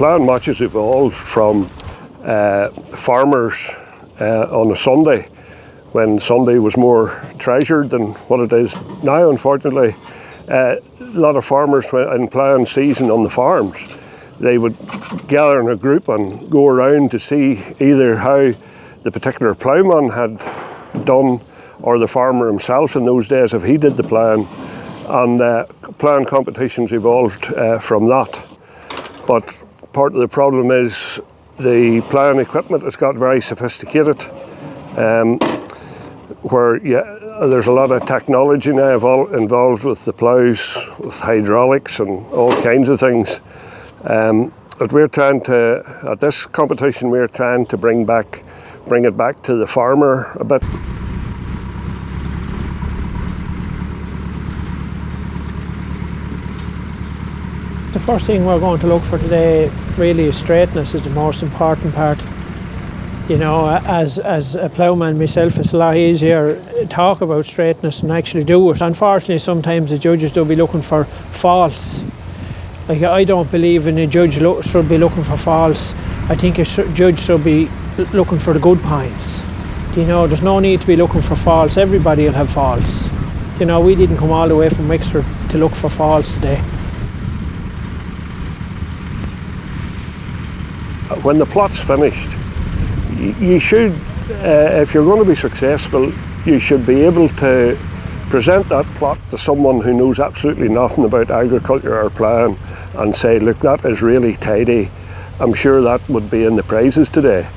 ploughing matches evolved from farmers on a Sunday, when Sunday was more treasured than what it is now, unfortunately. A lot of farmers in ploughing season on the farms, they would gather in a group and go around to see either how the particular ploughman had done, or the farmer himself in those days, if he did the ploughing. And ploughing competitions evolved from that. But part of the problem is the ploughing equipment has got very sophisticated, where there's a lot of technology now involved with the ploughs, with hydraulics and all kinds of things. But we're trying to, at this competition, we're trying to bring it back to the farmer a bit. The first thing we're going to look for today really is straightness is the most important part. You know, as a ploughman myself, it's a lot easier to talk about straightness and actually do it. Unfortunately, sometimes the judges will be looking for faults. Like, I don't believe in a judge should be looking for faults. I think a judge should be looking for the good points. You know, there's no need to be looking for faults. Everybody will have faults. You know, we didn't come all the way from Wexford to look for faults today. When the plot's finished, you should, if you're going to be successful, you should be able to present that plot to someone who knows absolutely nothing about agriculture or ploughing and say, look, that is really tidy. I'm sure that would be in the prizes today.